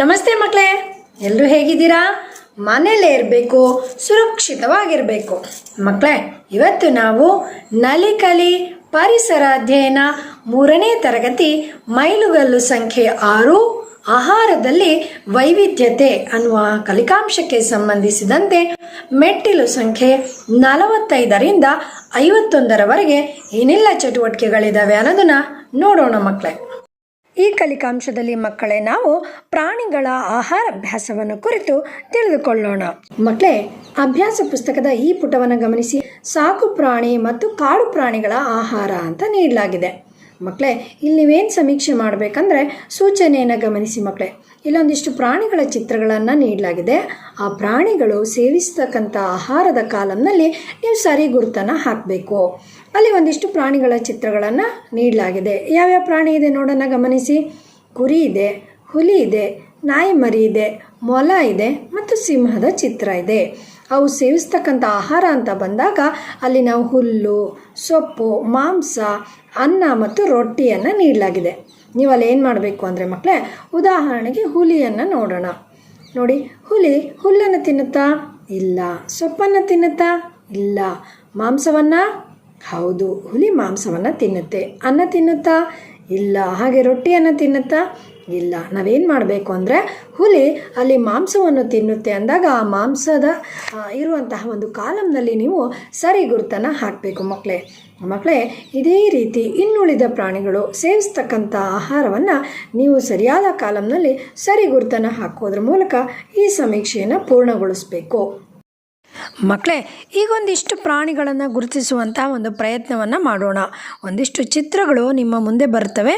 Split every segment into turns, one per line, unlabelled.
ನಮಸ್ತೆ ಮಕ್ಕಳೇ, ಎಲ್ಲರೂ ಹೇಗಿದ್ದೀರಾ? ಮನೆಯಲ್ಲೇ ಇರಬೇಕು, ಸುರಕ್ಷಿತವಾಗಿರಬೇಕು. ಮಕ್ಕಳೇ, ಇವತ್ತು ನಾವು ನಲಿಕಲಿ ಪರಿಸರ ಅಧ್ಯಯನ 3ನೇ ತರಗತಿ ಮೈಲುಗಲ್ಲು ಸಂಖ್ಯೆ 6 ಆಹಾರದಲ್ಲಿ ವೈವಿಧ್ಯತೆ ಅನ್ನುವ ಕಲಿಕಾಂಶಕ್ಕೆ ಸಂಬಂಧಿಸಿದಂತೆ ಮೆಟ್ಟಿಲು ಸಂಖ್ಯೆ 45ರಿಂದ 51ರವರೆಗೆ ಏನೆಲ್ಲ ಚಟುವಟಿಕೆಗಳಿದ್ದಾವೆ ಅನ್ನೋದನ್ನ ನೋಡೋಣ ಮಕ್ಕಳೇ. ಈ ಕಲಿಕಾಂಶದಲ್ಲಿ ಮಕ್ಕಳೇ ನಾವು ಪ್ರಾಣಿಗಳ ಆಹಾರ ಅಭ್ಯಾಸವನ್ನು ಕುರಿತು ತಿಳಿದುಕೊಳ್ಳೋಣ. ಮಕ್ಕಳೇ, ಅಭ್ಯಾಸ ಪುಸ್ತಕದ ಈ ಪುಟವನ್ನು ಗಮನಿಸಿ. ಸಾಕು ಪ್ರಾಣಿ ಮತ್ತು ಕಾಡು ಪ್ರಾಣಿಗಳ ಆಹಾರ ಅಂತ ನೀಡಲಾಗಿದೆ. ಮಕ್ಕಳೇ, ಇಲ್ಲಿ ನೀವೇನು ಸಮೀಕ್ಷೆ ಮಾಡಬೇಕಂದ್ರೆ ಸೂಚನೆಯನ್ನು ಗಮನಿಸಿ. ಮಕ್ಕಳೇ, ಇಲ್ಲೊಂದಿಷ್ಟು ಪ್ರಾಣಿಗಳ ಚಿತ್ರಗಳನ್ನು ನೀಡಲಾಗಿದೆ. ಆ ಪ್ರಾಣಿಗಳು ಸೇವಿಸ್ತಕ್ಕಂಥ ಆಹಾರದ ಕಾಲಂನಲ್ಲಿ ನೀವು ಸರಿ ಗುರುತನ್ನು ಹಾಕಬೇಕು. ಅಲ್ಲಿ ಒಂದಿಷ್ಟು ಪ್ರಾಣಿಗಳ ಚಿತ್ರಗಳನ್ನು ನೀಡಲಾಗಿದೆ. ಯಾವ್ಯಾವ ಪ್ರಾಣಿ ಇದೆ ನೋಡೋಣ, ಗಮನಿಸಿ. ಕುರಿ ಇದೆ, ಹುಲಿ ಇದೆ, ನಾಯಿ ಮರಿ ಇದೆ, ಮೊಲ ಇದೆ ಮತ್ತು ಸಿಂಹದ ಚಿತ್ರ ಇದೆ. ಅವು ಸೇವಿಸ್ತಕ್ಕಂಥ ಆಹಾರ ಅಂತ ಬಂದಾಗ ಅಲ್ಲಿ ನಾವು ಹುಲ್ಲು, ಸೊಪ್ಪು, ಮಾಂಸ, ಅನ್ನ ಮತ್ತು ರೊಟ್ಟಿಯನ್ನು ನೀಡಲಾಗಿದೆ. ನೀವು ಅಲ್ಲಿ ಏನು ಮಾಡಬೇಕು ಅಂದರೆ ಮಕ್ಕಳೇ, ಉದಾಹರಣೆಗೆ ಹುಲಿಯನ್ನು ನೋಡೋಣ. ನೋಡಿ, ಹುಲಿ ಹುಲ್ಲನ್ನು ತಿನ್ನುತ್ತಾ? ಇಲ್ಲ. ಸೊಪ್ಪನ್ನು ತಿನ್ನುತ್ತಾ? ಇಲ್ಲ. ಮಾಂಸವನ್ನು? ಹೌದು, ಹುಲಿ ಮಾಂಸವನ್ನು ತಿನ್ನುತ್ತೆ. ಅನ್ನ ತಿನ್ನುತ್ತಾ? ಇಲ್ಲ. ಹಾಗೆ ರೊಟ್ಟಿಯನ್ನು ತಿನ್ನುತ್ತಾ? ಇಲ್ಲ. ನಾವೇನು ಮಾಡಬೇಕು ಅಂದರೆ, ಹುಲಿ ಅಲ್ಲಿ ಮಾಂಸವನ್ನು ತಿನ್ನುತ್ತೆ ಅಂದಾಗ ಆ ಮಾಂಸದ ಇರುವಂತಹ ಒಂದು ಕಾಲಂನಲ್ಲಿ ನೀವು ಸರಿ ಗುರುತನ್ನು ಹಾಕಬೇಕು ಮಕ್ಕಳೇ. ಇದೇ ರೀತಿ ಇನ್ನುಳಿದ ಪ್ರಾಣಿಗಳು ಸೇವಿಸ್ತಕ್ಕಂಥ ಆಹಾರವನ್ನು ನೀವು ಸರಿಯಾದ ಕಾಲಂನಲ್ಲಿ ಸರಿ ಗುರುತನ್ನು ಹಾಕೋದ್ರ ಮೂಲಕ ಈ ಸಮೀಕ್ಷೆಯನ್ನು ಪೂರ್ಣಗೊಳಿಸಬೇಕು. ಮಕ್ಕಳೇ, ಈಗೊಂದಿಷ್ಟು ಪ್ರಾಣಿಗಳನ್ನು ಗುರುತಿಸುವಂಥ ಒಂದು ಪ್ರಯತ್ನವನ್ನು ಮಾಡೋಣ. ಒಂದಿಷ್ಟು ಚಿತ್ರಗಳು ನಿಮ್ಮ ಮುಂದೆ ಬರ್ತವೆ.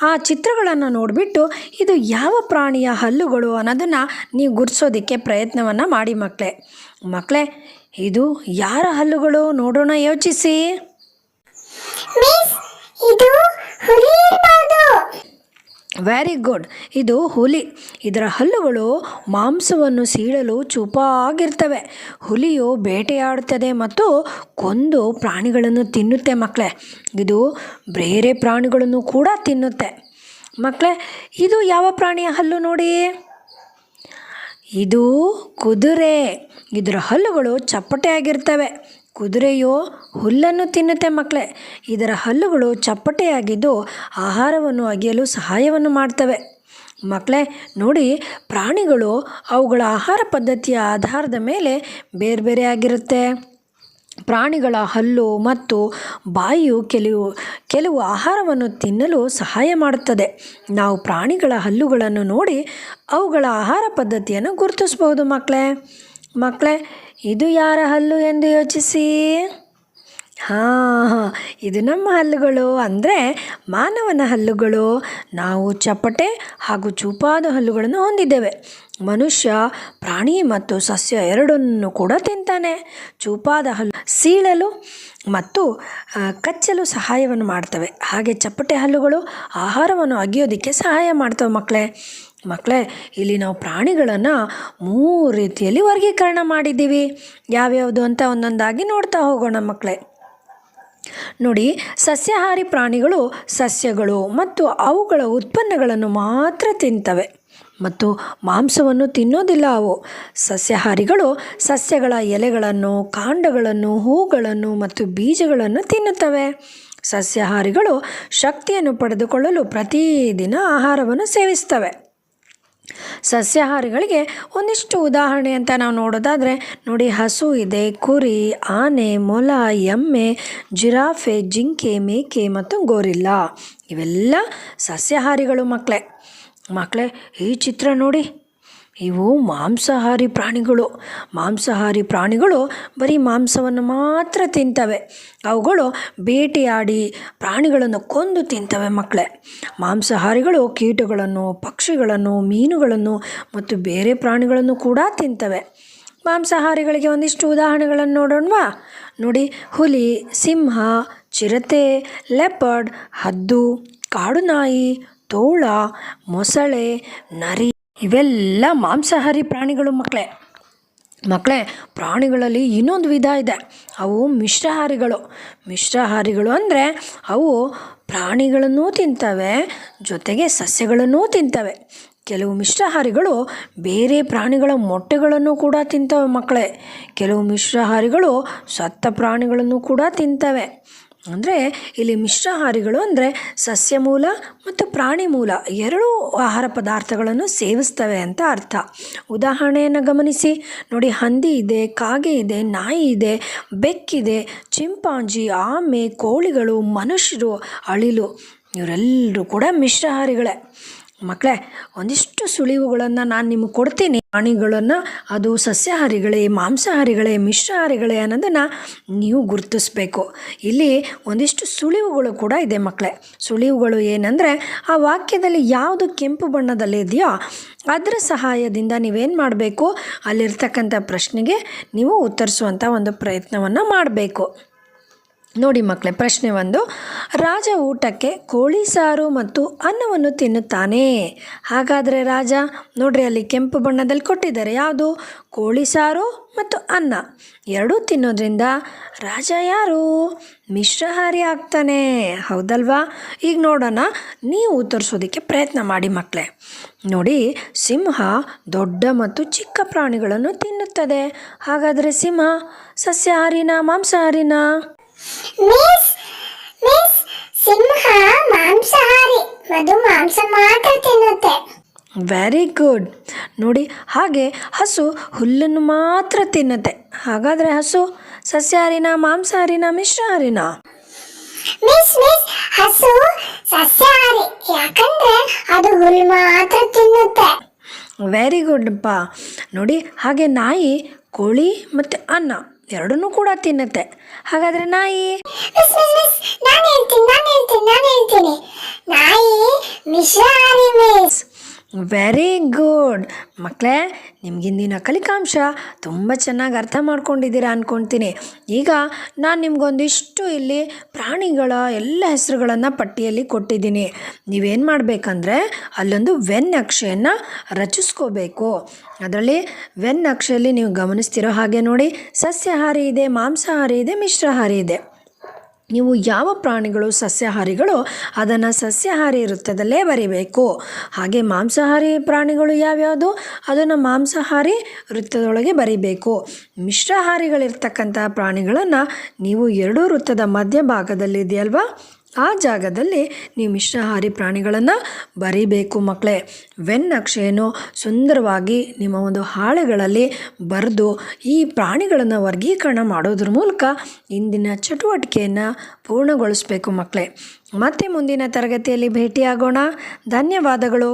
ಆ ಚಿತ್ರಗಳನ್ನು ನೋಡಿಬಿಟ್ಟು ಇದು ಯಾವ ಪ್ರಾಣಿಯ ಹಲ್ಲುಗಳು ಅನ್ನೋದನ್ನು ನೀವು ಗುರುತಿಸೋದಕ್ಕೆ ಪ್ರಯತ್ನವನ್ನು ಮಾಡಿ ಮಕ್ಕಳೇ. ಇದು ಯಾರ ಹಲ್ಲುಗಳು ನೋಡೋಣ, ಯೋಚಿಸಿ. ವೆರಿ ಗುಡ್, ಇದು ಹುಲಿ. ಇದರ ಹಲ್ಲುಗಳು ಮಾಂಸವನ್ನು ಸೀಳಲು ಚೂಪಾಗಿರ್ತವೆ. ಹುಲಿಯು ಬೇಟೆಯಾಡುತ್ತದೆ ಮತ್ತು ಕೊಂದು ಪ್ರಾಣಿಗಳನ್ನು ತಿನ್ನುತ್ತೆ ಮಕ್ಕಳೇ. ಇದು ಬೇರೆ ಪ್ರಾಣಿಗಳನ್ನು ಕೂಡ ತಿನ್ನುತ್ತೆ ಮಕ್ಕಳೇ. ಇದು ಯಾವ ಪ್ರಾಣಿಯ ಹಲ್ಲು ನೋಡಿ? ಇದು ಕುದುರೆ. ಇದರ ಹಲ್ಲುಗಳು ಚಪ್ಪಟೆಯಾಗಿರ್ತವೆ. ಕುದುರೆಯು ಹುಲ್ಲನ್ನು ತಿನ್ನುತ್ತೆ ಮಕ್ಕಳೇ. ಇದರ ಹಲ್ಲುಗಳು ಚಪ್ಪಟೆಯಾಗಿದ್ದು ಆಹಾರವನ್ನು ಅಗೆಯಲು ಸಹಾಯವನ್ನು ಮಾಡ್ತವೆ ಮಕ್ಕಳೇ. ನೋಡಿ, ಪ್ರಾಣಿಗಳು ಅವುಗಳ ಆಹಾರ ಪದ್ಧತಿಯ ಆಧಾರದ ಮೇಲೆ ಬೇರೆ ಬೇರೆ ಆಗಿರುತ್ತೆ. ಪ್ರಾಣಿಗಳ ಹಲ್ಲು ಮತ್ತು ಬಾಯಿಯು ಕೆಲವು ಆಹಾರವನ್ನು ತಿನ್ನಲು ಸಹಾಯ ಮಾಡುತ್ತದೆ. ನಾವು ಪ್ರಾಣಿಗಳ ಹಲ್ಲುಗಳನ್ನು ನೋಡಿ ಅವುಗಳ ಆಹಾರ ಪದ್ಧತಿಯನ್ನು ಗುರುತಿಸ್ಬೋದು ಮಕ್ಕಳೇ. ಇದು ಯಾರ ಹಲ್ಲು ಎಂದು ಯೋಚಿಸಿ. ಇದು ನಮ್ಮ ಹಲ್ಲುಗಳು, ಅಂದರೆ ಮಾನವನ ಹಲ್ಲುಗಳು. ನಾವು ಚಪ್ಪಟೆ ಹಾಗೂ ಚೂಪಾದ ಹಲ್ಲುಗಳನ್ನು ಹೊಂದಿದ್ದೇವೆ. ಮನುಷ್ಯ ಪ್ರಾಣಿ ಮತ್ತು ಸಸ್ಯ ಎರಡನ್ನೂ ಕೂಡ ತಿಂತಾನೆ. ಚೂಪಾದ ಹಲ್ಲು ಸೀಳಲು ಮತ್ತು ಕಚ್ಚಲು ಸಹಾಯವನ್ನು ಮಾಡ್ತವೆ. ಹಾಗೆ ಚಪ್ಪಟೆ ಹಲ್ಲುಗಳು ಆಹಾರವನ್ನು ಅಗೆಯೋದಕ್ಕೆ ಸಹಾಯ ಮಾಡ್ತವೆ ಮಕ್ಕಳೇ. ಇಲ್ಲಿ ನಾವು ಪ್ರಾಣಿಗಳನ್ನು 3 ರೀತಿಯಲ್ಲಿ ವರ್ಗೀಕರಣ ಮಾಡಿದ್ದೀವಿ. ಯಾವ್ಯಾವುದು ಅಂತ ಒಂದೊಂದಾಗಿ ನೋಡ್ತಾ ಹೋಗೋಣ ಮಕ್ಕಳೇ. ನೋಡಿ, ಸಸ್ಯಾಹಾರಿ ಪ್ರಾಣಿಗಳು ಸಸ್ಯಗಳು ಮತ್ತು ಅವುಗಳ ಉತ್ಪನ್ನಗಳನ್ನು ಮಾತ್ರ ತಿಂತವೆ ಮತ್ತು ಮಾಂಸವನ್ನು ತಿನ್ನೋದಿಲ್ಲ. ಅವು ಸಸ್ಯಾಹಾರಿಗಳು ಸಸ್ಯಗಳ ಎಲೆಗಳನ್ನು, ಕಾಂಡಗಳನ್ನು, ಹೂಗಳನ್ನು ಮತ್ತು ಬೀಜಗಳನ್ನು ತಿನ್ನುತ್ತವೆ. ಸಸ್ಯಾಹಾರಿಗಳು ಶಕ್ತಿಯನ್ನು ಪಡೆದುಕೊಳ್ಳಲು ಪ್ರತಿದಿನ ಆಹಾರವನ್ನು ಸೇವಿಸ್ತವೆ. ಸಸ್ಯಾಹಾರಿಗಳಿಗೆ ಒಂದಿಷ್ಟು ಉದಾಹರಣೆ ಅಂತ ನಾವು ನೋಡೋದಾದರೆ ನೋಡಿ, ಹಸು ಇದೆ, ಕುರಿ, ಆನೆ, ಮೊಲ, ಎಮ್ಮೆ, ಜಿರಾಫೆ, ಜಿಂಕೆ, ಮೇಕೆ ಮತ್ತು ಗೋರಿಲ್ಲಾ. ಇವೆಲ್ಲ ಸಸ್ಯಾಹಾರಿಗಳು ಮಕ್ಕಳೇ. ಈ ಚಿತ್ರ ನೋಡಿ, ಇವು ಮಾಂಸಾಹಾರಿ ಪ್ರಾಣಿಗಳು ಬರೀ ಮಾಂಸವನ್ನು ಮಾತ್ರ ತಿಂತವೆ. ಅವುಗಳು ಬೇಟೆಯಾಡಿ ಪ್ರಾಣಿಗಳನ್ನು ಕೊಂದು ತಿಂತವೆ ಮಕ್ಕಳೇ. ಮಾಂಸಾಹಾರಿಗಳು ಕೀಟಗಳನ್ನು, ಪಕ್ಷಿಗಳನ್ನು, ಮೀನುಗಳನ್ನು ಮತ್ತು ಬೇರೆ ಪ್ರಾಣಿಗಳನ್ನು ಕೂಡ ತಿಂತವೆ. ಮಾಂಸಾಹಾರಿಗಳಿಗೆ ಒಂದಿಷ್ಟು ಉದಾಹರಣೆಗಳನ್ನು ನೋಡೋಣವಾ? ನೋಡಿ, ಹುಲಿ, ಸಿಂಹ, ಚಿರತೆ, ಲೆಪರ್ಡ್, ಹದ್ದು, ಕಾಡುನಾಯಿ, ತೋಳ, ಮೊಸಳೆ, ನರಿ ಇವೆಲ್ಲ ಮಾಂಸಾಹಾರಿ ಪ್ರಾಣಿಗಳು ಮಕ್ಕಳೇ. ಪ್ರಾಣಿಗಳಲ್ಲಿ ಇನ್ನೊಂದು ವಿಧ ಇದೆ. ಅವು ಮಿಶ್ರಾಹಾರಿಗಳು ಅಂದರೆ ಅವು ಪ್ರಾಣಿಗಳನ್ನೂ ತಿಂತವೆ, ಜೊತೆಗೆ ಸಸ್ಯಗಳನ್ನೂ ತಿಂತವೆ. ಕೆಲವು ಮಿಶ್ರಾಹಾರಿಗಳು ಬೇರೆ ಪ್ರಾಣಿಗಳ ಮೊಟ್ಟೆಗಳನ್ನು ಕೂಡ ತಿಂತವೆ ಮಕ್ಕಳೇ. ಕೆಲವು ಮಿಶ್ರಾಹಾರಿಗಳು ಸತ್ತ ಪ್ರಾಣಿಗಳನ್ನು ಕೂಡ ತಿಂತವೆ. ಅಂದರೆ ಇಲ್ಲಿ ಮಿಶ್ರಾಹಾರಿಗಳು ಅಂದರೆ ಸಸ್ಯ ಮೂಲ ಮತ್ತು ಪ್ರಾಣಿ ಮೂಲ ಎರಡೂ ಆಹಾರ ಪದಾರ್ಥಗಳನ್ನು ಸೇವಿಸ್ತವೆ ಅಂತ ಅರ್ಥ. ಉದಾಹರಣೆಯನ್ನು ಗಮನಿಸಿ ನೋಡಿ, ಹಂದಿ ಇದೆ, ಕಾಗೆ ಇದೆ, ನಾಯಿ ಇದೆ, ಬೆಕ್ಕಿದೆ, ಚಿಂಪಾಂಜಿ, ಆಮೆ, ಕೋಳಿಗಳು, ಮನುಷ್ಯರು, ಅಳಿಲು ಇವರೆಲ್ಲರೂ ಕೂಡ ಮಿಶ್ರಾಹಾರಿಗಳೇ. ಮಕ್ಕಳೇ, ಒಂದಿಷ್ಟು ಸುಳಿವುಗಳನ್ನು ನಾನು ನಿಮಗೆ ಕೊಡ್ತೀನಿ. ಪ್ರಾಣಿಗಳನ್ನು ಅದು ಸಸ್ಯಾಹಾರಿಗಳೇ, ಮಾಂಸಾಹಾರಿಗಳೇ, ಮಿಶ್ರಾಹಾರಿಗಳೇ ಅನ್ನೋದನ್ನು ನೀವು ಗುರುತಿಸ್ಬೇಕು. ಇಲ್ಲಿ ಒಂದಿಷ್ಟು ಸುಳಿವುಗಳು ಕೂಡ ಇದೆ ಮಕ್ಕಳೇ. ಸುಳಿವುಗಳು ಏನಂದರೆ, ಆ ವಾಕ್ಯದಲ್ಲಿ ಯಾವುದು ಕೆಂಪು ಬಣ್ಣದಲ್ಲಿದೆಯೋ ಅದರ ಸಹಾಯದಿಂದ ನೀವೇನು ಮಾಡಬೇಕು, ಅಲ್ಲಿರ್ತಕ್ಕಂಥ ಪ್ರಶ್ನೆಗೆ ನೀವು ಉತ್ತರಿಸುವಂಥ ಒಂದು ಪ್ರಯತ್ನವನ್ನು ಮಾಡಬೇಕು. ನೋಡಿ ಮಕ್ಕಳೇ, ಪ್ರಶ್ನೆ 1, ರಾಜ ಊಟಕ್ಕೆ ಕೋಳಿ ಸಾರು ಮತ್ತು ಅನ್ನವನ್ನು ತಿನ್ನುತ್ತಾನೆ. ಹಾಗಾದರೆ ರಾಜ, ನೋಡ್ರಿ ಅಲ್ಲಿ ಕೆಂಪು ಬಣ್ಣದಲ್ಲಿ ಕೊಟ್ಟಿದ್ದಾರೆ, ಯಾವುದು? ಕೋಳಿ ಸಾರು ಮತ್ತು ಅನ್ನ ಎರಡೂ ತಿನ್ನೋದ್ರಿಂದ ರಾಜ ಯಾರು? ಮಿಶ್ರಾಹಾರಿ ಆಗ್ತಾನೆ, ಹೌದಲ್ವಾ? ಈಗ ನೋಡೋಣ, ನೀವು ಉತ್ತರಿಸೋದಕ್ಕೆ ಪ್ರಯತ್ನ ಮಾಡಿ ಮಕ್ಕಳೇ. ನೋಡಿ, ಸಿಂಹ ದೊಡ್ಡ ಮತ್ತು ಚಿಕ್ಕ ಪ್ರಾಣಿಗಳನ್ನು ತಿನ್ನುತ್ತದೆ. ಹಾಗಾದರೆ ಸಿಂಹ ಸಸ್ಯಾಹಾರಿನಾ ಮಾಂಸಾಹಾರಿನಾ?
ಮಿಸ್ ಸಿಂಹ ಮಾಂಸಾಹಾರಿ, ಅದು ಮಾಂಸ ಮಾತ್ರ ತಿನ್ನುತ್ತೆ.
Very good. ನೋಡಿ, ಹಾಗೆ ಹಸು ಹುಲ್ಲನ್ನು ಮಾತ್ರ ತಿನ್ನುತ್ತೆ. ಹಾಗಾದರೆ ಹಸು ಸಸ್ಯಾಹಾರಿನಾ ಮಾಂಸಾಹಾರಿನಾ ಮಿಶ್ರಾಹಾರಿನಾ?
ಮಿಸ್ ಹಸು ಸಸ್ಯಾಹಾರಿ, ಯಾಕಂದ್ರೆ ಅದು ಹುಲ್ಲು ಮಾತ್ರ ತಿನ್ನುತ್ತೆ.
ವೆರಿ ಗುಡ್ ಅಪ್ಪ. ನೋಡಿ, ಹಾಗೆ ನಾಯಿ ಕೋಳಿ ಮತ್ತು ಅನ್ನ ಎರಡನ್ನೂ ಕೂಡ ತಿನ್ನುತ್ತೆ. ಹಾಗಾದರೆ ನಾಯಿ?
ನಾನು ಹೇಳ್ತೀನಿ, ನಾಯಿ ಮಿಶ್ರಾಹಾರಿ ಮಿಸ್.
ವೆರಿ ಗುಡ್ ಮಕ್ಕಳೇ, ನಿಮಗಿಂದಿನ ಕಲಿಕಾಂಶ ತುಂಬ ಚೆನ್ನಾಗಿ ಅರ್ಥ ಮಾಡ್ಕೊಂಡಿದ್ದೀರಾ ಅಂದ್ಕೊಳ್ತೀನಿ. ಈಗ ನಾನು ನಿಮಗೊಂದಿಷ್ಟು ಇಲ್ಲಿ ಪ್ರಾಣಿಗಳ ಎಲ್ಲ ಹೆಸರುಗಳನ್ನು ಪಟ್ಟಿಯಲ್ಲಿ ಕೊಟ್ಟಿದ್ದೀನಿ. ನೀವೇನು ಮಾಡಬೇಕಂದ್ರೆ ಅಲ್ಲೊಂದು ವೆನ್ ನಕ್ಷೆಯನ್ನು ರಚಿಸ್ಕೋಬೇಕು. ಅದರಲ್ಲಿ ವೆನ್ ನಕ್ಷೆಯಲ್ಲಿ ನೀವು ಗಮನಿಸ್ತಿರೋ ಹಾಗೆ ನೋಡಿ, ಸಸ್ಯಾಹಾರಿ ಇದೆ, ಮಾಂಸಾಹಾರಿ ಇದೆ, ಮಿಶ್ರಾಹಾರಿ ಇದೆ. ನೀವು ಯಾವ ಪ್ರಾಣಿಗಳು ಸಸ್ಯಾಹಾರಿಗಳು ಅದನ್ನು ಸಸ್ಯಾಹಾರಿ ವೃತ್ತದಲ್ಲೇ ಬರೀಬೇಕು. ಹಾಗೆ ಮಾಂಸಾಹಾರಿ ಪ್ರಾಣಿಗಳು ಯಾವ್ಯಾವುದು ಅದನ್ನು ಮಾಂಸಾಹಾರಿ ವೃತ್ತದೊಳಗೆ ಬರೀಬೇಕು. ಮಿಶ್ರಾಹಾರಿಗಳಿರ್ತಕ್ಕಂಥ ಪ್ರಾಣಿಗಳನ್ನು ನೀವು ಎರಡೂ ವೃತ್ತದ ಮಧ್ಯಭಾಗದಲ್ಲಿದೆಯಲ್ವಾ, ಆ ಜಾಗದಲ್ಲಿ ನೀವು ಮಿಶ್ರಾಹಾರಿ ಪ್ರಾಣಿಗಳನ್ನು ಬರೀಬೇಕು ಮಕ್ಕಳೇ. ವೆನ್ ನಕ್ಷೆಯನ್ನು ಸುಂದರವಾಗಿ ನಿಮ್ಮ ಒಂದು ಹಾಳೆಗಳಲ್ಲಿ ಬರೆದು ಈ ಪ್ರಾಣಿಗಳನ್ನು ವರ್ಗೀಕರಣ ಮಾಡೋದ್ರ ಮೂಲಕ ಇಂದಿನ ಚಟುವಟಿಕೆಯನ್ನು ಪೂರ್ಣಗೊಳಿಸಬೇಕು ಮಕ್ಕಳೇ. ಮತ್ತೆ ಮುಂದಿನ ತರಗತಿಯಲ್ಲಿ ಭೇಟಿಯಾಗೋಣ. ಧನ್ಯವಾದಗಳು.